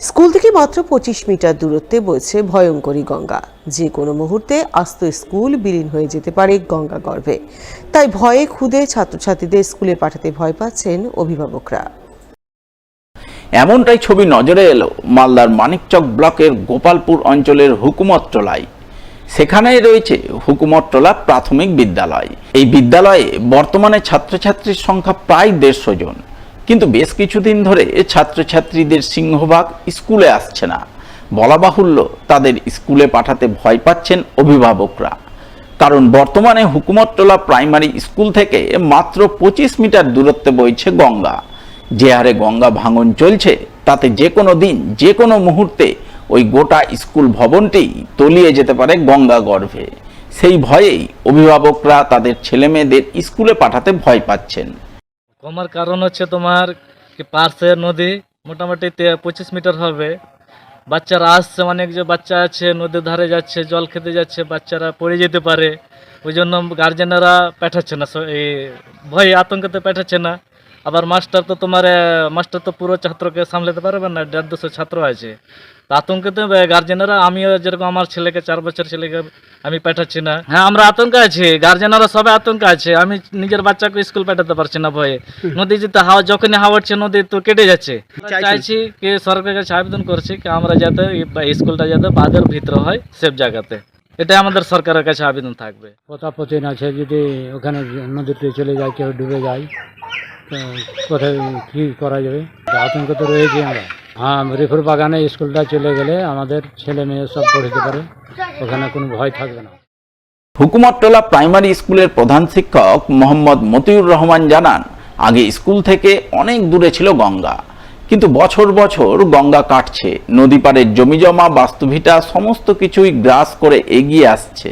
School থেকে মাত্র 25 metre দূরত্বে বইছে ভয়ঙ্করী গঙ্গা। যে কোনো মুহূর্তে আস্ত স্কুল বিলীন হয়ে যেতে পারে গঙ্গা গর্ভে। তাই ভয়ে খুদে ছাত্রছাত্রীদের স্কুলে পাঠাতে ভয় পাচ্ছেন অভিভাবকরা। এমনটাই ছবি নজরে এলো মালদার মানিকচক ব্লকের গোপালপুর অঞ্চলের হুকুমতটোলায়। সেখানে রয়েছে হুকুমতটোলা প্রাথমিক বিদ্যালয়। এই বিদ্যালয়ে বর্তমানে ছাত্রছাত্রীর সংখ্যা প্রায় 150 জন, কিন্তু বেশ কিছুদিন ধরে ছাত্রছাত্রীদের সিংহভাগ স্কুলে আসছে না। বলা বাহুল্য, তাদের স্কুলে পাঠাতে ভয় পাচ্ছেন অভিভাবকরা। কারণ বর্তমানে হুকুমতটোলা প্রাইমারি স্কুল থেকে মাত্র 25 মিটার দূরত্বে বইছে গঙ্গা। যে হারে গঙ্গা ভাঙন চলছে, তাতে যে কোনো দিন যে কোনো মুহূর্তে ওই গোটা স্কুল ভবনটি তলিয়ে যেতে পারে গঙ্গা গর্ভে। সেই ভয়েই অভিভাবকরা তাদের ছেলেমেয়েদের স্কুলে পাঠাতে ভয় পাচ্ছেন। কমার কারণ হচ্ছে তোমার কি পার্শ্বে নদী মোটামুটি 25 মিটার হবে। বাচ্চারা আসছে, অনেক যে বাচ্চা আছে নদীর ধারে যাচ্ছে, জল খেতে যাচ্ছে, বাচ্চারা পড়ে যেতে পারে। ওই জন্য গার্জেনরা পাঠাচ্ছে না, এই ভয়ে আতঙ্কতে পাঠাচ্ছে না। আবার মাস্টার তো পুরো ছাত্রকে সামলাতে পারবে না, 150 ছাত্র আছে। আতঙ্কতে গার্জেনরা, আমিও যেরকম আমার ছেলেকে 4 বছর ছেলেকে আমি পাঠাচ্ছি না। হ্যাঁ, আমরা আতঙ্কে আছি, গার্জেনরা সবাই আতঙ্কে আছে। আমি নিজের বাচ্চাকে স্কুল পাঠাতে পারছি না ভয়ে। নদী যেতে যখনই হাওয়া উঠছে নদী তো কেটে যাচ্ছে। চাইছি কি সরকারের কাছে আবেদন করছি কি আমরা যাতে স্কুলটা যাতে বাঁধের ভিতরে হয়, সেফ জায়গাতে। এটাই আমাদের সরকারের কাছে আবেদন থাকবে। পতাপতিন আছে, যদি ওখানে নদীতে চলে যায়, কেউ ডুবে যায়, তো কোথায় কী করা যাবে? আতঙ্ক তো রয়েছে আমরা। হ্যাঁ, রিফুর বাগানে স্কুলটা চলে গেলে আমাদের ছেলে মেয়ে সব পড়তে পারে, ওখানে কোনো ভয় থাকবে না। হুকুমতটোলা প্রাইমারি স্কুলের প্রধান শিক্ষক মোহাম্মদ মতিউর রহমান জানান, আগে স্কুল থেকে অনেক দূরে ছিল গঙ্গা, কিন্তু বছর বছর গঙ্গা কাটছে। নদী পাড়ের জমিজমা, বাস্তুভিটা সমস্ত কিছুই গ্রাস করে এগিয়ে আসছে।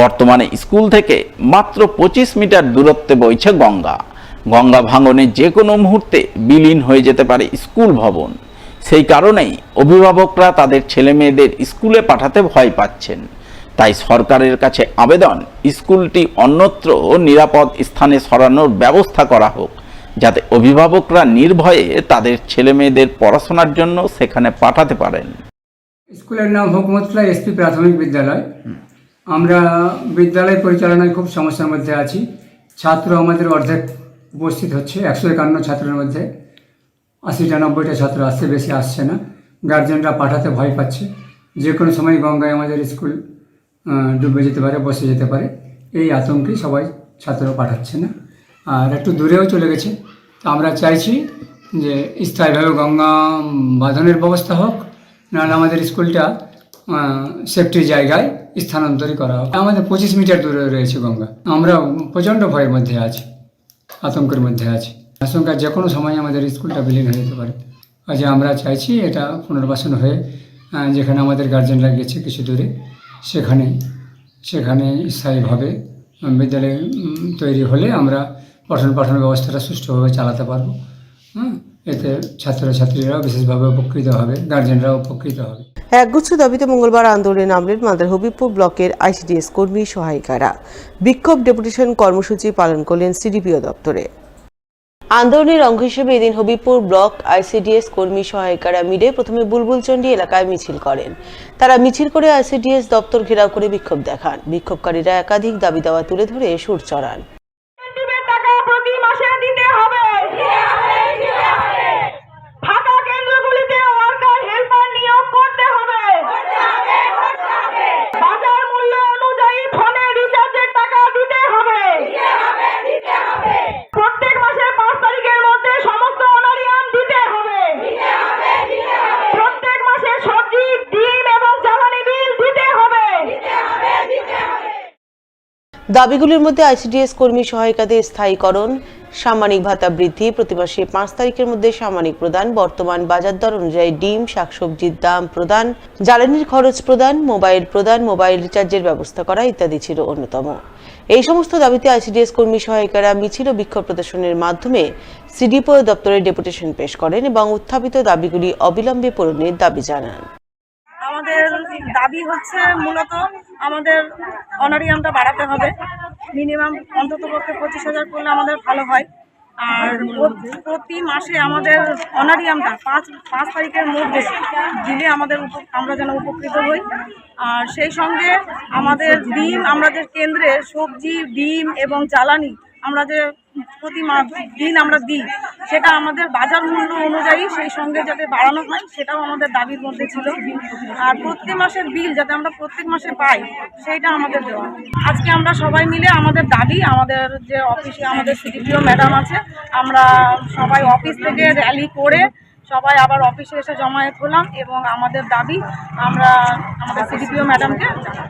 বর্তমানে স্কুল থেকে মাত্র 25 মিটার দূরত্বে বইছে গঙ্গা। গঙ্গা ভাঙনে যে কোনো মুহূর্তে বিলীন হয়ে যেতে পারে স্কুল ভবন। সেই কারণেই অভিভাবকরা তাদের ছেলে মেয়েদের স্কুলে পাঠাতে ভয় পাচ্ছেন। তাই সরকারের কাছে আবেদন, স্কুলটি অন্যত্র নিরাপদ স্থানে সরানোর ব্যবস্থা করা হোক, যাতে অভিভাবকরা নির্ভয়ে তাদের ছেলে মেয়েদের পড়াশোনার জন্য সেখানে পাঠাতে পারেন। স্কুলের নাম হুকুমতটোলা এসপি প্রাথমিক বিদ্যালয়। আমরা বিদ্যালয় পরিচালনায় খুব সমস্যার মধ্যে আছি। ছাত্র আমাদের অর্ধেক উপস্থিত হচ্ছে, 151 ছাত্রের মধ্যে 80টা 90টা ছাত্র আসছে, বেশি আসছে না। গার্জেনরা পাঠাতে ভয় পাচ্ছে, যে কোনো সময় গঙ্গায় আমাদের স্কুল ডুবে যেতে পারে, বসে যেতে পারে। এই আতঙ্কে সবাই ছাত্র পাঠাচ্ছে না, আর একটু দূরেও চলে গেছে। তো আমরা চাইছি যে স্থায়ীভাবে গঙ্গা বাঁধনের ব্যবস্থা হোক, নাহলে আমাদের স্কুলটা সেফটি জায়গায় স্থানান্তরিত করা হোক। আমাদের 25 মিটার দূরে রয়েছে গঙ্গা। আমরা প্রচণ্ড ভয়ের মধ্যে আছি, আতঙ্কের মধ্যে আছি। আশঙ্কা যে কোনো সময় আমাদের স্কুলটা বিলীন হয়ে যেতে পারে। আজ আমরা চাইছি এটা পুনর্বাসন হয়ে যেখানে আমাদের গার্জেনরা গেছে কিছু দূরে, সেখানে স্থায়ীভাবে বিদ্যালয় তৈরি হলে আমরা পঠন পাঠন ব্যবস্থাটা সুষ্ঠুভাবে চালাতে পারবো। এতে ছাত্রছাত্রীরাও বিশেষভাবে উপকৃত হবে, গার্জেনরাও উপকৃত হবে। একগুচ্ছ দাবিতে মঙ্গলবার আন্দোলনে নামলেন মালদার হবিবপুর ব্লকের আইসিডিএস কর্মী সহায়িকারা। বিক্ষোভ ডেপুটেশন কর্মসূচি পালন করলেন সিডিপিও দপ্তরে। আন্দোলনের অঙ্গ হিসেবে এদিন হবিবপুর ব্লক আইসিডিএস কর্মী সহায়িকারা মিলে প্রথমে বুলবুলচন্ডী এলাকায় মিছিল করেন। তারা মিছিল করে আইসিডিএস দপ্তর ঘেরাও করে বিক্ষোভ দেখান। বিক্ষোভকারীরা একাধিক দাবি দাওয়া তুলে ধরে সুর চড়ান। দাবিগুলির মধ্যে আইসিডিএস কর্মী সহায়িকাদের স্থায়ীকরণ, সাম্মানিক ভাতা বৃদ্ধি, প্রতি মাসে 5 তারিখের মধ্যে সাম্মানিক প্রদান, বর্তমান বাজার দর অনুযায়ী ডিম শাকসবজির দাম প্রদান, জ্বালানির খরচ প্রদান, মোবাইল রিচার্জের ব্যবস্থা করা ইত্যাদি ছিল অন্যতম। এই সমস্ত দাবিতে আইসিডিএস কর্মী সহায়িকারা মিছিল ও বিক্ষোভ প্রদর্শনের মাধ্যমে সিডিপিও দপ্তরে ডেপুটেশন পেশ করেন এবং উত্থাপিত দাবিগুলি অবিলম্বে পূরণের দাবি জানান। আমাদের দাবি হচ্ছে মূলত আমাদের অনারিয়ামটা বাড়াতে হবে। মিনিমাম অন্ততপক্ষে 25,000 করলে আমাদের ভালো হয়। আর প্রতি মাসে আমাদের অনারিয়ামটা পাঁচ তারিখের মধ্যে দিলে আমরা যেন উপকৃত হই। আর সেই সঙ্গে আমাদের ডিম, আমরা যে কেন্দ্রে সবজি, ডিম এবং জ্বালানি আমরা যে প্রতি দিন আমরা দিই, সেটা আমাদের বাজার মূল্য অনুযায়ী সেই সঙ্গে যাতে বাড়ানো হয়, সেটাও আমাদের দাবির মধ্যে ছিল। আর প্রত্যেক মাসের বিল যাতে আমরা প্রত্যেক মাসে পাই, সেইটা আমাদের দেওয়া। আজকে আমরা সবাই মিলে আমাদের দাবি, আমাদের যে অফিসে আমাদের সিডিপিও ম্যাডাম আছে, আমরা সবাই অফিস থেকে র্যালি করে সবাই আবার অফিসে এসে জমায়েত হলাম এবং আমাদের দাবি আমরা আমাদের সিডিপিও ম্যাডামকে জানাই।